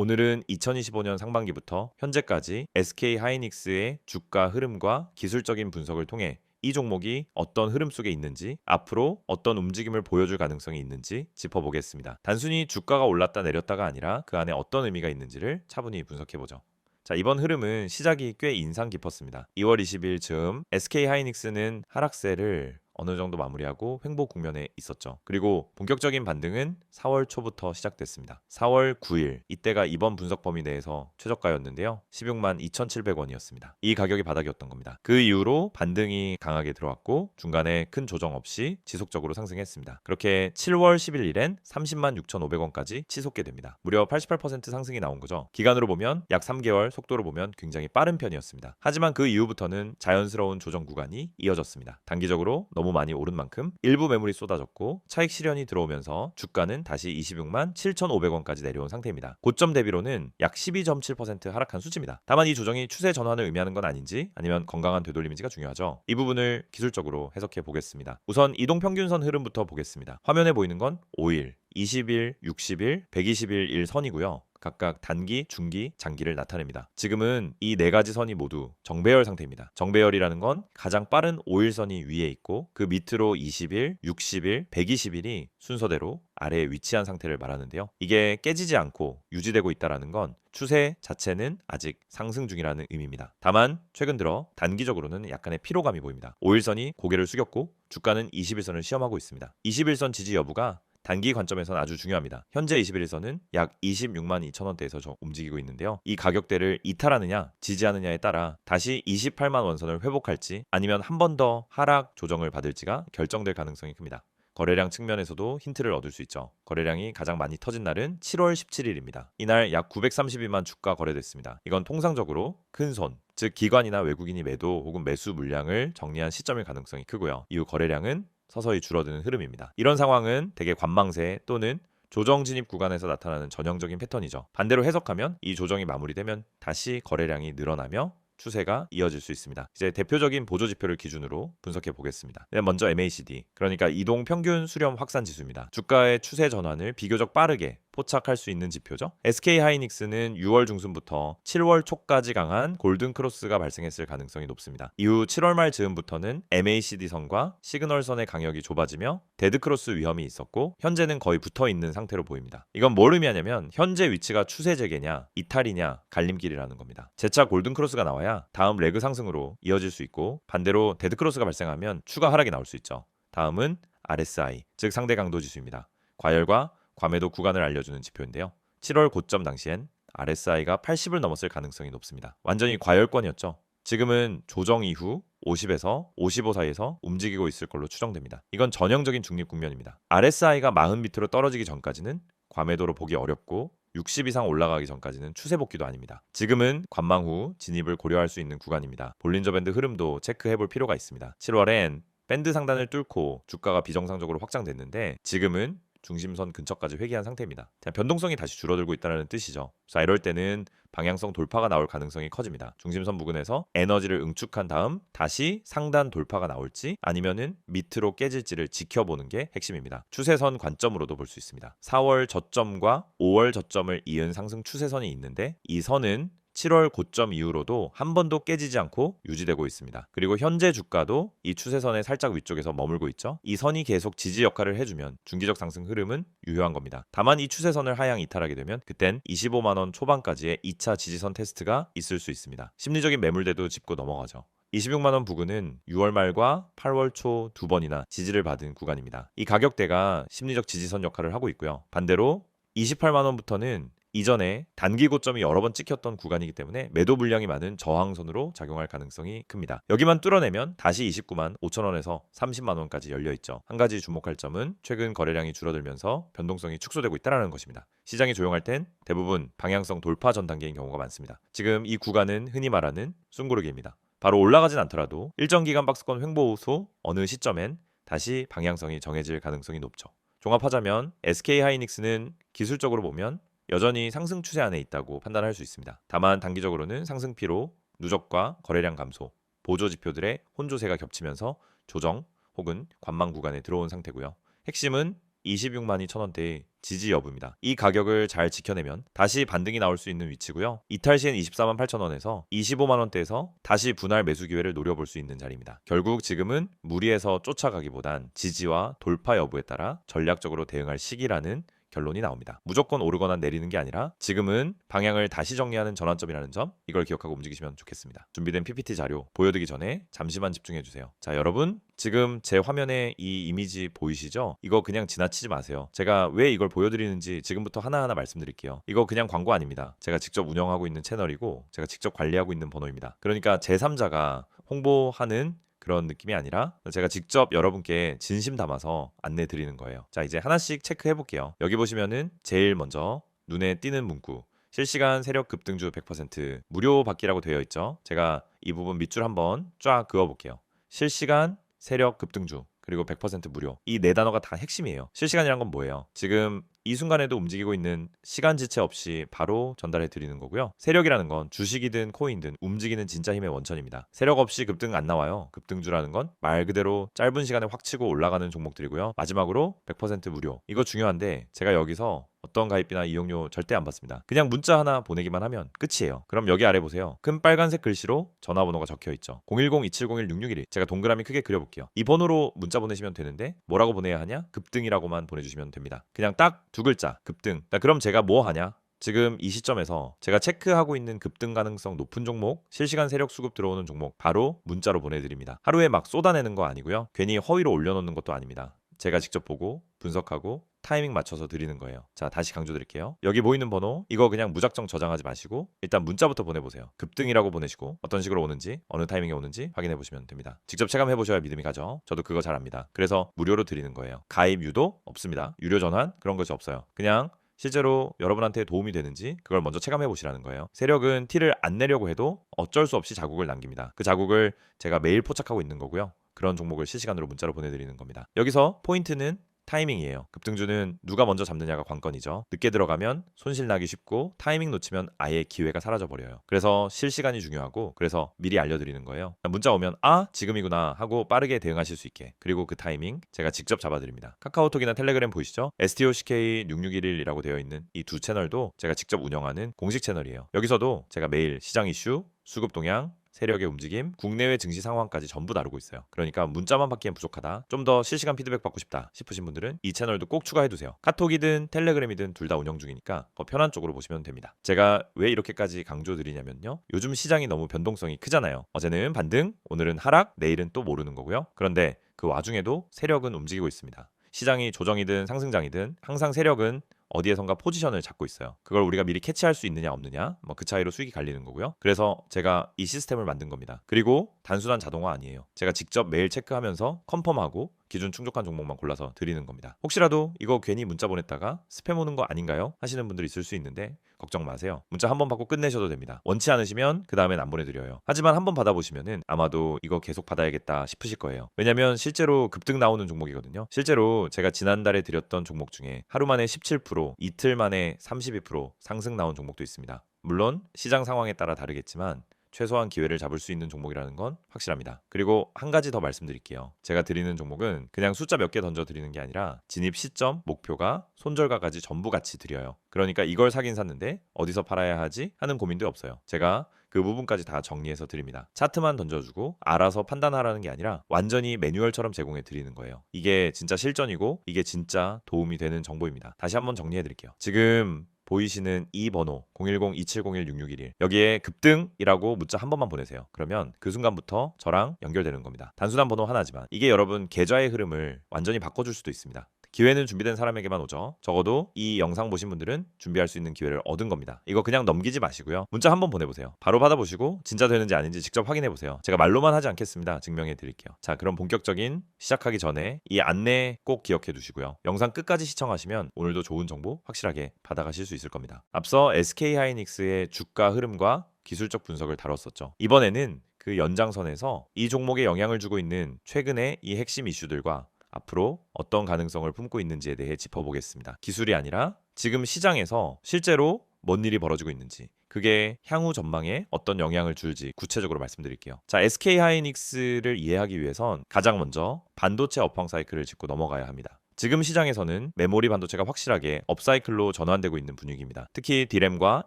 오늘은 2025년 상반기부터 현재까지 SK 하이닉스의 주가 흐름과 기술적인 분석을 통해 이 종목이 어떤 흐름 속에 있는지, 앞으로 어떤 움직임을 보여줄 가능성이 있는지 짚어보겠습니다. 단순히 주가가 올랐다 내렸다가 아니라 그 안에 어떤 의미가 있는지를 차분히 분석해보죠. 자, 이번 흐름은 시작이 꽤 인상 깊었습니다. 2월 20일 즈음 SK 하이닉스는 하락세를 어느 정도 마무리하고 횡보 국면에 있었죠. 그리고 본격적인 반등은 4월 초부터 시작됐습니다. 4월 9일 이때가 이번 분석 범위 내에서 최저가였는데요. 16만 2,700원이었습니다. 이 가격이 바닥이었던 겁니다. 그 이후로 반등이 강하게 들어왔고 중간에 큰 조정 없이 지속적으로 상승했습니다. 그렇게 7월 11일엔 30만 6,500원까지 치솟게 됩니다. 무려 88% 상승이 나온 거죠. 기간으로 보면 약 3개월, 속도로 보면 굉장히 빠른 편이었습니다. 하지만 그 이후부터는 자연스러운 조정 구간이 이어졌습니다. 단기적으로 너무 많이 오른 만큼 일부 매물이 쏟아졌고 차익 실현이 들어오면서 주가는 다시 26만 7,500원까지 내려온 상태입니다. 고점 대비로는 약 12.7% 하락한 수치입니다. 다만 이 조정이 추세 전환을 의미하는 건 아닌지 아니면 건강한 되돌림인지가 중요하죠. 이 부분을 기술적으로 해석해 보겠습니다. 우선 이동평균선 흐름부터 보겠습니다. 화면에 보이는 건 5일, 20일, 60일, 120일 일선이고요. 각각 단기, 중기, 장기를 나타냅니다. 지금은 이 네 가지 선이 모두 정배열 상태입니다. 정배열이라는 건 가장 빠른 5일선이 위에 있고 그 밑으로 20일, 60일, 120일이 순서대로 아래에 위치한 상태를 말하는데요. 이게 깨지지 않고 유지되고 있다는 건 추세 자체는 아직 상승 중이라는 의미입니다. 다만 최근 들어 단기적으로는 약간의 피로감이 보입니다. 5일선이 고개를 숙였고 주가는 21선을 시험하고 있습니다. 21선 지지 여부가 단기 관점에서는 아주 중요합니다. 현재 21일선은 약 26만 2천원대에서 움직이고 있는데요. 이 가격대를 이탈하느냐 지지하느냐에 따라 다시 28만 원선을 회복할지 아니면 한 번 더 하락 조정을 받을지가 결정될 가능성이 큽니다. 거래량 측면에서도 힌트를 얻을 수 있죠. 거래량이 가장 많이 터진 날은 7월 17일입니다. 이날 약 932만 주가 거래됐습니다. 이건 통상적으로 큰 손, 즉 기관이나 외국인이 매도 혹은 매수 물량을 정리한 시점일 가능성이 크고요. 이후 거래량은 서서히 줄어드는 흐름입니다. 이런 상황은 대개 관망세 또는 조정 진입 구간에서 나타나는 전형적인 패턴이죠. 반대로 해석하면 이 조정이 마무리되면 다시 거래량이 늘어나며 추세가 이어질 수 있습니다. 이제 대표적인 보조 지표를 기준으로 분석해 보겠습니다. 먼저 MACD, 그러니까 이동 평균 수렴 확산 지수입니다. 주가의 추세 전환을 비교적 빠르게 포착할 수 있는 지표죠. SK 하이닉스는 6월 중순부터 7월 초까지 강한 골든 크로스가 발생했을 가능성이 높습니다. 이후 7월 말 즈음부터는 MACD 선과 시그널 선의 강역이 좁아지며 데드 크로스 위험이 있었고 현재는 거의 붙어 있는 상태로 보입니다. 이건 뭘 의미하냐면 현재 위치가 추세 재개냐 이탈이냐 갈림길이라는 겁니다. 재차 골든 크로스가 나와야 다음 레그 상승으로 이어질 수 있고 반대로 데드 크로스가 발생하면 추가 하락이 나올 수 있죠. 다음은 RSI, 즉 상대 강도 지수입니다. 과열과 과매도 구간을 알려주는 지표인데요. 7월 고점 당시엔 RSI가 80을 넘었을 가능성이 높습니다. 완전히 과열권이었죠. 지금은 조정 이후 50에서 55 사이에서 움직이고 있을 걸로 추정됩니다. 이건 전형적인 중립 국면입니다. RSI가 40 밑으로 떨어지기 전까지는 과매도로 보기 어렵고 60 이상 올라가기 전까지는 추세 복귀도 아닙니다. 지금은 관망 후 진입을 고려할 수 있는 구간입니다. 볼린저 밴드 흐름도 체크해 볼 필요가 있습니다. 7월엔 밴드 상단을 뚫고 주가가 비정상적으로 확장됐는데 지금은 중심선 근처까지 회귀한 상태입니다. 변동성이 다시 줄어들고 있다는 뜻이죠. 자, 이럴 때는 방향성 돌파가 나올 가능성이 커집니다. 중심선 부근에서 에너지를 응축한 다음 다시 상단 돌파가 나올지 아니면은 밑으로 깨질지를 지켜보는 게 핵심입니다. 추세선 관점으로도 볼 수 있습니다. 4월 저점과 5월 저점을 이은 상승 추세선이 있는데 이 선은 7월 고점 이후로도 한 번도 깨지지 않고 유지되고 있습니다. 그리고 현재 주가도 이 추세선의 살짝 위쪽에서 머물고 있죠. 이 선이 계속 지지 역할을 해주면 중기적 상승 흐름은 유효한 겁니다. 다만 이 추세선을 하향 이탈하게 되면 그땐 25만 원 초반까지의 2차 지지선 테스트가 있을 수 있습니다. 심리적인 매물대도 짚고 넘어가죠. 26만 원 부근은 6월 말과 8월 초 두 번이나 지지를 받은 구간입니다. 이 가격대가 심리적 지지선 역할을 하고 있고요. 반대로 28만 원부터는 이전에 단기 고점이 여러 번 찍혔던 구간이기 때문에 매도 물량이 많은 저항선으로 작용할 가능성이 큽니다. 여기만 뚫어내면 다시 29만 5천 원에서 30만 원까지 열려있죠. 한 가지 주목할 점은 최근 거래량이 줄어들면서 변동성이 축소되고 있다는 것입니다. 시장이 조용할 땐 대부분 방향성 돌파 전 단계인 경우가 많습니다. 지금 이 구간은 흔히 말하는 숨고르기입니다. 바로 올라가진 않더라도 일정 기간 박스권 횡보 후 어느 시점엔 다시 방향성이 정해질 가능성이 높죠. 종합하자면 SK 하이닉스는 기술적으로 보면 여전히 상승 추세 안에 있다고 판단할 수 있습니다. 다만 단기적으로는 상승 피로, 누적과 거래량 감소, 보조 지표들의 혼조세가 겹치면서 조정 혹은 관망 구간에 들어온 상태고요. 핵심은 26만 2천 원대의 지지 여부입니다. 이 가격을 잘 지켜내면 다시 반등이 나올 수 있는 위치고요. 이탈 시엔 24만 8천 원에서 25만 원대에서 다시 분할 매수 기회를 노려볼 수 있는 자리입니다. 결국 지금은 무리해서 쫓아가기보단 지지와 돌파 여부에 따라 전략적으로 대응할 시기라는 결론이 나옵니다. 무조건 오르거나 내리는 게 아니라 지금은 방향을 다시 정리하는 전환점이라는 점, 이걸 기억하고 움직이시면 좋겠습니다. 준비된 PPT 자료 보여드리기 전에 잠시만 집중해 주세요. 자, 여러분 지금 제 화면에 이 이미지 보이시죠? 이거 그냥 지나치지 마세요. 제가 왜 이걸 보여드리는지 지금부터 하나하나 말씀드릴게요. 이거 그냥 광고 아닙니다. 제가 직접 운영하고 있는 채널이고 제가 직접 관리하고 있는 번호입니다. 그러니까 제3자가 홍보하는 그런 느낌이 아니라 제가 직접 여러분께 진심 담아서 안내 드리는 거예요. 자, 이제 하나씩 체크해 볼게요. 여기 보시면은 제일 먼저 눈에 띄는 문구, 실시간 세력 급등주 100% 무료 받기라고 되어 있죠. 제가 이 부분 밑줄 한번 쫙 그어 볼게요. 실시간 세력 급등주 그리고 100% 무료. 이 네 단어가 다 핵심이에요. 실시간이란 건 뭐예요? 지금 이 순간에도 움직이고 있는 시간 지체 없이 바로 전달해 드리는 거고요. 세력이라는 건 주식이든 코인이든 움직이는 진짜 힘의 원천입니다. 세력 없이 급등 안 나와요. 급등주라는 건 말 그대로 짧은 시간에 확 치고 올라가는 종목들이고요. 마지막으로 100% 무료. 이거 중요한데 제가 여기서 어떤 가입비나 이용료 절대 안 받습니다. 그냥 문자 하나 보내기만 하면 끝이에요. 그럼 여기 아래 보세요. 큰 빨간색 글씨로 전화번호가 적혀 있죠. 010-2701-6611. 제가 동그라미 크게 그려볼게요. 이 번호로 문자 보내시면 되는데 뭐라고 보내야 하냐? 급등이라고만 보내주시면 됩니다. 그냥 딱 두 글자 급등. 그럼 제가 뭐 하냐? 지금 이 시점에서 제가 체크하고 있는 급등 가능성 높은 종목, 실시간 세력 수급 들어오는 종목 바로 문자로 보내드립니다. 하루에 막 쏟아내는 거 아니고요. 괜히 허위로 올려놓는 것도 아닙니다. 제가 직접 보고 분석하고 타이밍 맞춰서 드리는 거예요. 자, 다시 강조드릴게요. 여기 보이는 번호 이거 그냥 무작정 저장하지 마시고 일단 문자부터 보내보세요. 급등이라고 보내시고 어떤 식으로 오는지 어느 타이밍에 오는지 확인해 보시면 됩니다. 직접 체감해 보셔야 믿음이 가죠. 저도 그거 잘 압니다. 그래서 무료로 드리는 거예요. 가입 유도 없습니다. 유료 전환 그런 것이 없어요. 그냥 실제로 여러분한테 도움이 되는지 그걸 먼저 체감해 보시라는 거예요. 세력은 티를 안 내려고 해도 어쩔 수 없이 자국을 남깁니다. 그 자국을 제가 매일 포착하고 있는 거고요. 그런 종목을 실시간으로 문자로 보내드리는 겁니다. 여기서 포인트는 타이밍이에요. 급등주는 누가 먼저 잡느냐가 관건이죠. 늦게 들어가면 손실 나기 쉽고 타이밍 놓치면 아예 기회가 사라져 버려요. 그래서 실시간이 중요하고 그래서 미리 알려드리는 거예요. 문자 오면 아 지금이구나 하고 빠르게 대응하실 수 있게. 그리고 그 타이밍 제가 직접 잡아드립니다. 카카오톡이나 텔레그램 보이시죠? STOCK6611이라고 되어 있는 이 두 채널도 제가 직접 운영하는 공식 채널이에요. 여기서도 제가 매일 시장 이슈, 수급 동향, 세력의 움직임, 국내외 증시 상황까지 전부 다루고 있어요. 그러니까 문자만 받기엔 부족하다. 좀 더 실시간 피드백 받고 싶다 싶으신 분들은 이 채널도 꼭 추가해두세요. 카톡이든 텔레그램이든 둘 다 운영 중이니까 더 편한 쪽으로 보시면 됩니다. 제가 왜 이렇게까지 강조드리냐면요. 요즘 시장이 너무 변동성이 크잖아요. 어제는 반등, 오늘은 하락, 내일은 또 모르는 거고요. 그런데 그 와중에도 세력은 움직이고 있습니다. 시장이 조정이든 상승장이든 항상 세력은 어디에선가 포지션을 잡고 있어요. 그걸 우리가 미리 캐치할 수 있느냐 없느냐 뭐 그 차이로 수익이 갈리는 거고요. 그래서 제가 이 시스템을 만든 겁니다. 그리고 단순한 자동화 아니에요. 제가 직접 매일 체크하면서 컨펌하고 기준 충족한 종목만 골라서 드리는 겁니다. 혹시라도 이거 괜히 문자 보냈다가 스팸 오는 거 아닌가요? 하시는 분들이 있을 수 있는데 걱정 마세요. 문자 한 번 받고 끝내셔도 됩니다. 원치 않으시면 그 다음엔 안 보내드려요. 하지만 한 번 받아보시면은 아마도 이거 계속 받아야겠다 싶으실 거예요. 왜냐면 실제로 급등 나오는 종목이거든요. 실제로 제가 지난달에 드렸던 종목 중에 하루 만에 17%, 이틀 만에 32% 상승 나온 종목도 있습니다. 물론 시장 상황에 따라 다르겠지만 최소한 기회를 잡을 수 있는 종목이라는 건 확실합니다. 그리고 한 가지 더 말씀드릴게요. 제가 드리는 종목은 그냥 숫자 몇 개 던져 드리는 게 아니라 진입 시점, 목표가, 손절가까지 전부 같이 드려요. 그러니까 이걸 사긴 샀는데 어디서 팔아야 하지 하는 고민도 없어요. 제가 그 부분까지 다 정리해서 드립니다. 차트만 던져주고 알아서 판단하라는 게 아니라 완전히 매뉴얼처럼 제공해 드리는 거예요. 이게 진짜 실전이고 이게 진짜 도움이 되는 정보입니다. 다시 한번 정리해 드릴게요. 지금 보이시는 이 번호 010-2701-6611 여기에 급등이라고 문자 한 번만 보내세요. 그러면 그 순간부터 저랑 연결되는 겁니다. 단순한 번호 하나지만 이게 여러분 계좌의 흐름을 완전히 바꿔줄 수도 있습니다. 기회는 준비된 사람에게만 오죠. 적어도 이 영상 보신 분들은 준비할 수 있는 기회를 얻은 겁니다. 이거 그냥 넘기지 마시고요. 문자 한번 보내보세요. 바로 받아보시고 진짜 되는지 아닌지 직접 확인해보세요. 제가 말로만 하지 않겠습니다. 증명해 드릴게요. 자, 그럼 본격적인 시작하기 전에 이 안내 꼭 기억해 두시고요. 영상 끝까지 시청하시면 오늘도 좋은 정보 확실하게 받아가실 수 있을 겁니다. 앞서 SK하이닉스의 주가 흐름과 기술적 분석을 다뤘었죠. 이번에는 그 연장선에서 이 종목에 영향을 주고 있는 최근의 이 핵심 이슈들과 앞으로 어떤 가능성을 품고 있는지에 대해 짚어보겠습니다. 기술이 아니라 지금 시장에서 실제로 뭔 일이 벌어지고 있는지, 그게 향후 전망에 어떤 영향을 줄지 구체적으로 말씀드릴게요. 자, SK하이닉스를 이해하기 위해선 가장 먼저 반도체 업황 사이클을 짚고 넘어가야 합니다. 지금 시장에서는 메모리 반도체가 확실하게 업사이클로 전환되고 있는 분위기입니다. 특히 D램과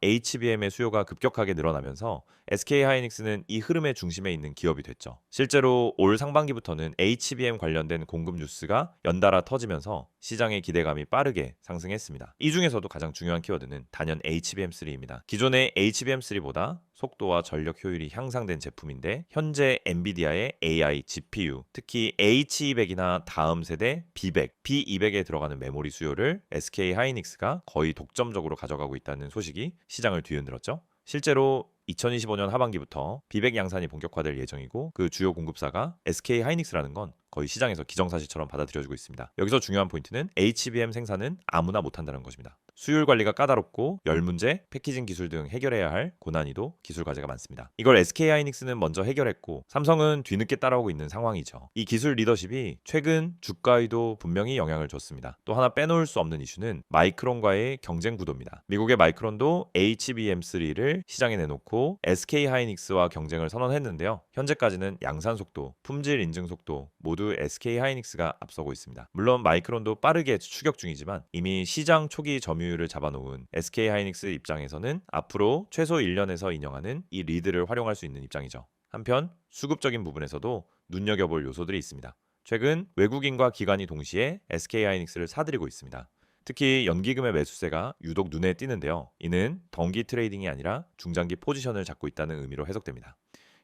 HBM의 수요가 급격하게 늘어나면서 SK하이닉스는 이 흐름의 중심에 있는 기업이 됐죠. 실제로 올 상반기부터는 HBM 관련된 공급 뉴스가 연달아 터지면서 시장의 기대감이 빠르게 상승했습니다. 이 중에서도 가장 중요한 키워드는 단연 HBM3입니다. 기존의 HBM3보다 속도와 전력 효율이 향상된 제품인데 현재 엔비디아의 AI GPU, 특히 H200이나 다음 세대 B100, B200에 들어가는 메모리 수요를 SK하이닉스가 거의 독점적으로 가져가고 있다는 소식이 시장을 뒤흔들었죠. 실제로 2025년 하반기부터 B100 양산이 본격화될 예정이고 그 주요 공급사가 SK하이닉스라는 건 거의 시장에서 기정사실처럼 받아들여지고 있습니다. 여기서 중요한 포인트는 HBM 생산은 아무나 못한다는 것입니다. 수율 관리가 까다롭고 열 문제, 패키징 기술 등 해결해야 할 고난이도 기술 과제가 많습니다. 이걸 SK하이닉스는 먼저 해결했고 삼성은 뒤늦게 따라오고 있는 상황이죠. 이 기술 리더십이 최근 주가에도 분명히 영향을 줬습니다. 또 하나 빼놓을 수 없는 이슈는 마이크론과의 경쟁 구도입니다. 미국의 마이크론도 HBM3를 시장에 내놓고 SK하이닉스와 경쟁을 선언했는데요. 현재까지는 양산 속도, 품질 인증 속도 모두 SK하이닉스가 앞서고 있습니다. 물론 마이크론도 빠르게 추격 중이지만 이미 시장 초기 점유율을 잡아놓은 SK하이닉스 입장에서는 앞으로 최소 1년에서 2년하는 이 리드를 활용할 수 있는 입장이죠. 한편 수급적인 부분에서도 눈여겨볼 요소들이 있습니다. 최근 외국인과 기관이 동시에 SK하이닉스를 사들이고 있습니다. 특히 연기금의 매수세가 유독 눈에 띄는데요. 이는 덩기 트레이딩이 아니라 중장기 포지션을 잡고 있다는 의미로 해석됩니다.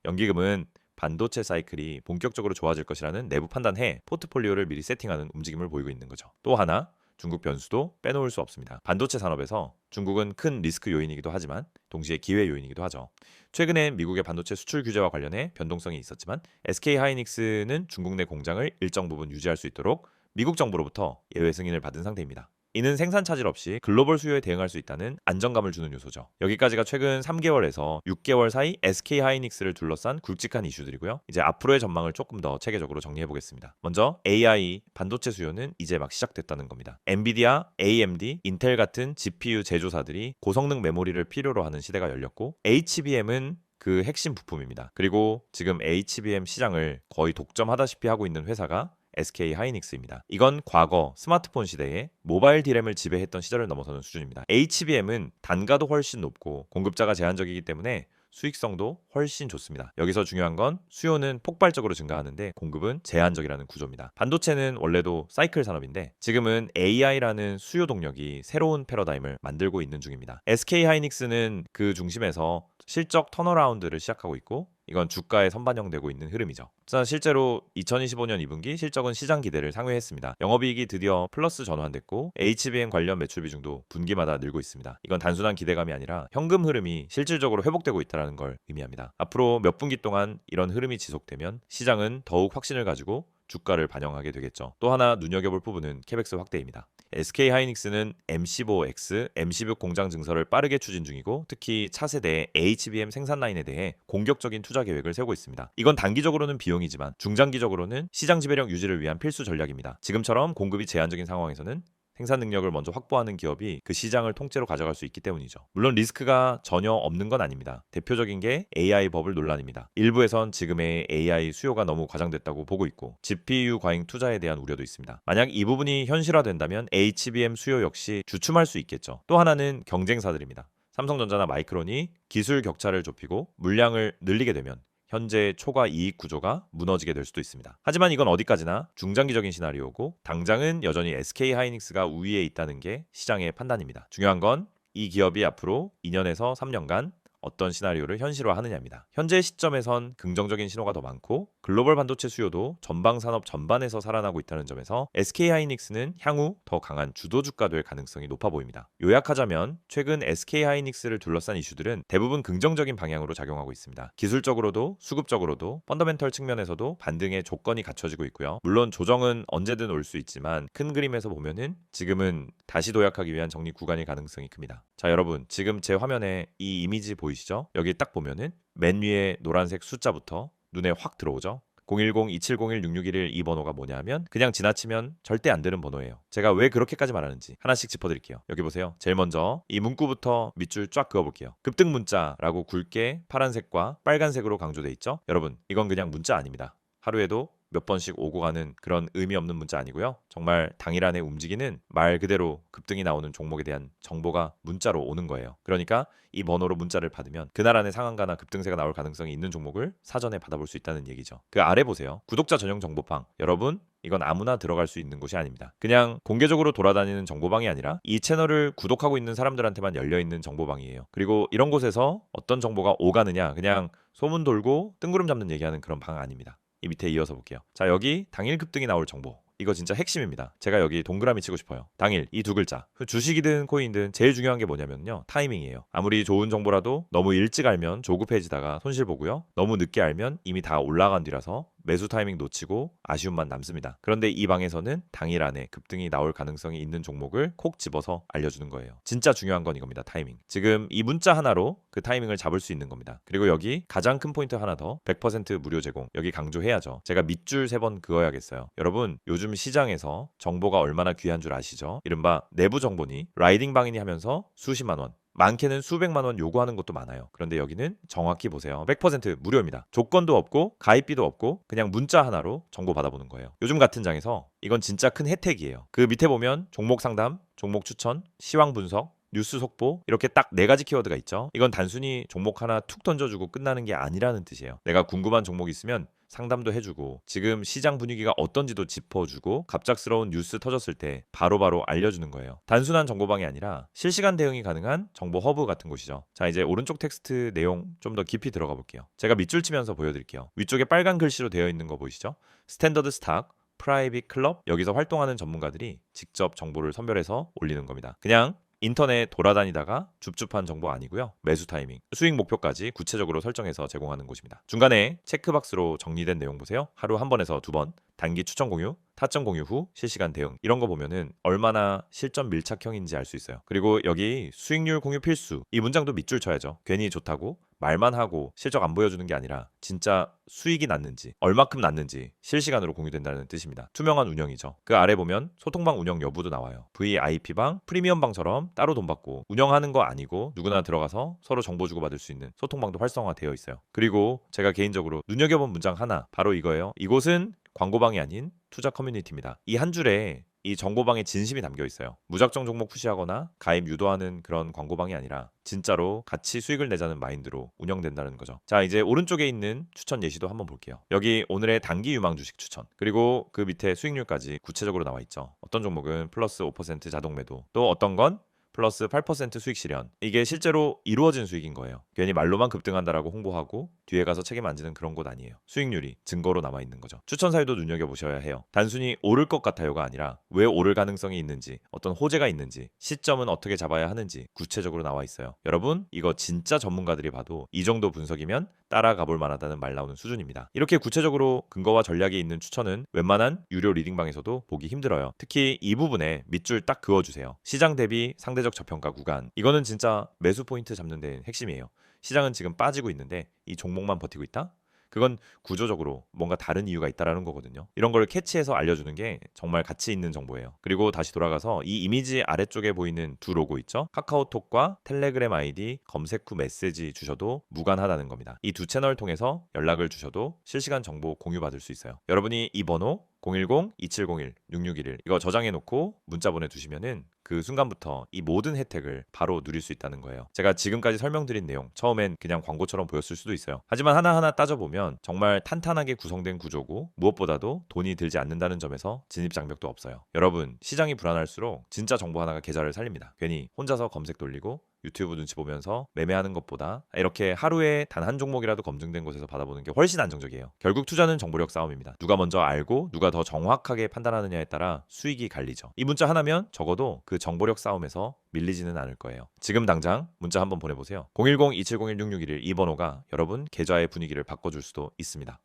연기금은 반도체 사이클이 본격적으로 좋아질 것이라는 내부 판단해 포트폴리오를 미리 세팅하는 움직임을 보이고 있는 거죠. 또 하나 중국 변수도 빼놓을 수 없습니다. 반도체 산업에서 중국은 큰 리스크 요인이기도 하지만 동시에 기회 요인이기도 하죠. 최근엔 미국의 반도체 수출 규제와 관련해 변동성이 있었지만 SK하이닉스는 중국 내 공장을 일정 부분 유지할 수 있도록 미국 정부로부터 예외 승인을 받은 상태입니다. 이는 생산 차질 없이 글로벌 수요에 대응할 수 있다는 안정감을 주는 요소죠. 여기까지가 최근 3개월에서 6개월 사이 SK하이닉스를 둘러싼 굵직한 이슈들이고요. 이제 앞으로의 전망을 조금 더 체계적으로 정리해 보겠습니다. 먼저 AI 반도체 수요는 이제 막 시작됐다는 겁니다. 엔비디아, AMD, 인텔 같은 GPU 제조사들이 고성능 메모리를 필요로 하는 시대가 열렸고 HBM은 그 핵심 부품입니다. 그리고 지금 HBM 시장을 거의 독점하다시피 하고 있는 회사가 SK하이닉스입니다. 이건 과거 스마트폰 시대에 모바일 D램을 지배했던 시절을 넘어서는 수준입니다. HBM은 단가도 훨씬 높고 공급자가 제한적이기 때문에 수익성도 훨씬 좋습니다. 여기서 중요한 건 수요는 폭발적으로 증가하는데 공급은 제한적이라는 구조입니다. 반도체는 원래도 사이클 산업인데 지금은 AI라는 수요 동력이 새로운 패러다임을 만들고 있는 중입니다. SK하이닉스는 그 중심에서 실적 턴어라운드를 시작하고 있고 이건 주가에 선반영되고 있는 흐름이죠. 실제로 2025년 2분기 실적은 시장 기대를 상회했습니다. 영업이익이 드디어 플러스 전환됐고 HBM 관련 매출 비중도 분기마다 늘고 있습니다. 이건 단순한 기대감이 아니라 현금 흐름이 실질적으로 회복되고 있다는 걸 의미합니다. 앞으로 몇 분기 동안 이런 흐름이 지속되면 시장은 더욱 확신을 가지고 주가를 반영하게 되겠죠. 또 하나 눈여겨볼 부분은 캐펙스 확대입니다. SK하이닉스는 M15X, M16 공장 증설을 빠르게 추진 중이고 특히 차세대 HBM 생산 라인에 대해 공격적인 투자 계획을 세우고 있습니다. 이건 단기적으로는 비용이지만 중장기적으로는 시장 지배력 유지를 위한 필수 전략입니다. 지금처럼 공급이 제한적인 상황에서는 생산 능력을 먼저 확보하는 기업이 그 시장을 통째로 가져갈 수 있기 때문이죠. 물론 리스크가 전혀 없는 건 아닙니다. 대표적인 게 AI 버블 논란입니다. 일부에선 지금의 AI 수요가 너무 과장됐다고 보고 있고 GPU 과잉 투자에 대한 우려도 있습니다. 만약 이 부분이 현실화된다면 HBM 수요 역시 주춤할 수 있겠죠. 또 하나는 경쟁사들입니다. 삼성전자나 마이크론이 기술 격차를 좁히고 물량을 늘리게 되면 현재 초과 이익 구조가 무너지게 될 수도 있습니다. 하지만 이건 어디까지나 중장기적인 시나리오고 당장은 여전히 SK하이닉스가 우위에 있다는 게 시장의 판단입니다. 중요한 건 이 기업이 앞으로 2년에서 3년간 어떤 시나리오를 현실화하느냐입니다. 현재 시점에선 긍정적인 신호가 더 많고 글로벌 반도체 수요도 전방 산업 전반에서 살아나고 있다는 점에서 SK하이닉스는 향후 더 강한 주도주가 될 가능성이 높아 보입니다. 요약하자면 최근 SK하이닉스를 둘러싼 이슈들은 대부분 긍정적인 방향으로 작용하고 있습니다. 기술적으로도 수급적으로도 펀더멘털 측면에서도 반등의 조건이 갖춰지고 있고요. 물론 조정은 언제든 올 수 있지만 큰 그림에서 보면은 지금은 다시 도약하기 위한 정리 구간일 가능성이 큽니다. 자, 여러분 지금 제 화면에 이 이미지 보이시죠? 여기 딱 보면은 맨 위에 노란색 숫자부터 눈에 확 들어오죠? 010-2701-6611 이 번호가 뭐냐면 그냥 지나치면 절대 안 되는 번호예요. 제가 왜 그렇게까지 말하는지 하나씩 짚어드릴게요. 여기 보세요. 제일 먼저 이 문구부터 밑줄 쫙 그어볼게요. 급등 문자라고 굵게 파란색과 빨간색으로 강조돼 있죠? 여러분 이건 그냥 문자 아닙니다. 하루에도 몇 번씩 오고 가는 그런 의미 없는 문자 아니고요. 정말 당일 안에 움직이는 말 그대로 급등이 나오는 종목에 대한 정보가 문자로 오는 거예요. 그러니까 이 번호로 문자를 받으면 그날 안에 상한가나 급등세가 나올 가능성이 있는 종목을 사전에 받아볼 수 있다는 얘기죠. 그 아래 보세요. 구독자 전용 정보방. 여러분, 이건 아무나 들어갈 수 있는 곳이 아닙니다. 그냥 공개적으로 돌아다니는 정보방이 아니라 이 채널을 구독하고 있는 사람들한테만 열려있는 정보방이에요. 그리고 이런 곳에서 어떤 정보가 오가느냐, 그냥 소문 돌고 뜬구름 잡는 얘기하는 그런 방 아닙니다. 이 밑에 이어서 볼게요. 자, 여기 당일 급등이 나올 정보. 이거 진짜 핵심입니다. 제가 여기 동그라미 치고 싶어요. 당일 이 두 글자. 주식이든 코인이든 제일 중요한 게 뭐냐면요. 타이밍이에요. 아무리 좋은 정보라도 너무 일찍 알면 조급해지다가 손실 보고요. 너무 늦게 알면 이미 다 올라간 뒤라서 매수 타이밍 놓치고 아쉬움만 남습니다. 그런데 이 방에서는 당일 안에 급등이 나올 가능성이 있는 종목을 콕 집어서 알려주는 거예요. 진짜 중요한 건 이겁니다. 타이밍. 지금 이 문자 하나로 그 타이밍을 잡을 수 있는 겁니다. 그리고 여기 가장 큰 포인트 하나 더, 100% 무료 제공. 여기 강조해야죠. 제가 밑줄 3번 그어야겠어요. 여러분, 요즘 시장에서 정보가 얼마나 귀한 줄 아시죠? 이른바 내부 정보니 라이딩 방이니 하면서 수십만 원, 많게는 수백만 원 요구하는 것도 많아요. 그런데 여기는 정확히 보세요. 100% 무료입니다. 조건도 없고 가입비도 없고 그냥 문자 하나로 정보 받아보는 거예요. 요즘 같은 장에서 이건 진짜 큰 혜택이에요. 그 밑에 보면 종목 상담, 종목 추천, 시황 분석, 뉴스 속보, 이렇게 딱 4가지 키워드가 있죠. 이건 단순히 종목 하나 툭 던져주고 끝나는 게 아니라는 뜻이에요. 내가 궁금한 종목 있으면 상담도 해주고 지금 시장 분위기가 어떤지도 짚어주고 갑작스러운 뉴스 터졌을 때 바로바로 알려주는 거예요. 단순한 정보방이 아니라 실시간 대응이 가능한 정보 허브 같은 곳이죠. 자, 이제 오른쪽 텍스트 내용 좀 더 깊이 들어가 볼게요. 제가 밑줄 치면서 보여드릴게요. 위쪽에 빨간 글씨로 되어 있는 거 보이시죠? 스탠더드 스탁, 프라이빗 클럽, 여기서 활동하는 전문가들이 직접 정보를 선별해서 올리는 겁니다. 그냥 인터넷 돌아다니다가 줍줍한 정보 아니고요. 매수 타이밍, 수익 목표까지 구체적으로 설정해서 제공하는 곳입니다. 중간에 체크박스로 정리된 내용 보세요. 하루 한 번에서 2번, 단기 추천 공유, 타점 공유 후 실시간 대응. 이런 거 보면은 얼마나 실전 밀착형인지 알 수 있어요. 그리고 여기 수익률 공유 필수. 이 문장도 밑줄 쳐야죠. 괜히 좋다고 말만 하고 실적 안 보여주는 게 아니라 진짜 수익이 났는지, 얼마큼 났는지 실시간으로 공유된다는 뜻입니다. 투명한 운영이죠. 그 아래 보면 소통방 운영 여부도 나와요. VIP방, 프리미엄방처럼 따로 돈 받고 운영하는 거 아니고 누구나 들어가서 서로 정보 주고받을 수 있는 소통방도 활성화되어 있어요. 그리고 제가 개인적으로 눈여겨본 문장 하나, 바로 이거예요. 이곳은 광고방이 아닌 투자 커뮤니티입니다. 이 한 줄에 이 정보방에 진심이 담겨 있어요. 무작정 종목 푸시하거나 가입 유도하는 그런 광고방이 아니라 진짜로 같이 수익을 내자는 마인드로 운영된다는 거죠. 자, 이제 오른쪽에 있는 추천 예시도 한번 볼게요. 여기 오늘의 단기 유망 주식 추천, 그리고 그 밑에 수익률까지 구체적으로 나와 있죠. 어떤 종목은 플러스 5% 자동 매도, 또 어떤 건 플러스 8% 수익 실현. 이게 실제로 이루어진 수익인 거예요. 괜히 말로만 급등한다라고 홍보하고 뒤에 가서 책임 안 지는 그런 곳 아니에요. 수익률이 증거로 남아 있는 거죠. 추천 사유도 눈여겨보셔야 해요. 단순히 오를 것 같아요가 아니라 왜 오를 가능성이 있는지, 어떤 호재가 있는지, 시점은 어떻게 잡아야 하는지 구체적으로 나와 있어요. 여러분, 이거 진짜 전문가들이 봐도 이 정도 분석이면 따라가 볼 만하다는 말 나오는 수준입니다. 이렇게 구체적으로 근거와 전략이 있는 추천은 웬만한 유료 리딩방에서도 보기 힘들어요. 특히 이 부분에 밑줄 딱 그어주세요. 시장 대비 상대적 저평가 구간. 이거는 진짜 매수 포인트 잡는 데는 핵심이에요. 시장은 지금 빠지고 있는데 이 종목만 버티고 있다? 그건 구조적으로 뭔가 다른 이유가 있다라는 거거든요. 이런 걸 캐치해서 알려주는 게 정말 가치 있는 정보예요. 그리고 다시 돌아가서 이 이미지 아래쪽에 보이는 두 로고 있죠? 카카오톡과 텔레그램 아이디 검색 후 메시지 주셔도 무관하다는 겁니다. 이 두 채널 통해서 연락을 주셔도 실시간 정보 공유받을 수 있어요. 여러분이 이 번호 010-2701-6611 이거 저장해 놓고 문자 보내두시면은 그 순간부터 이 모든 혜택을 바로 누릴 수 있다는 거예요. 제가 지금까지 설명드린 내용 처음엔 그냥 광고처럼 보였을 수도 있어요. 하지만 하나하나 따져보면 정말 탄탄하게 구성된 구조고 무엇보다도 돈이 들지 않는다는 점에서 진입장벽도 없어요. 여러분, 시장이 불안할수록 진짜 정보 하나가 계좌를 살립니다. 괜히 혼자서 검색 돌리고 유튜브 눈치 보면서 매매하는 것보다 이렇게 하루에 단 한 종목이라도 검증된 곳에서 받아보는 게 훨씬 안정적이에요. 결국 투자는 정보력 싸움입니다. 누가 먼저 알고 누가 더 정확하게 판단하느냐에 따라 수익이 갈리죠. 이 문자 하나면 적어도 그 정보력 싸움에서 밀리지는 않을 거예요. 지금 당장 문자 한번 보내보세요. 010-2701-6611 이 번호가 여러분 계좌의 분위기를 바꿔줄 수도 있습니다.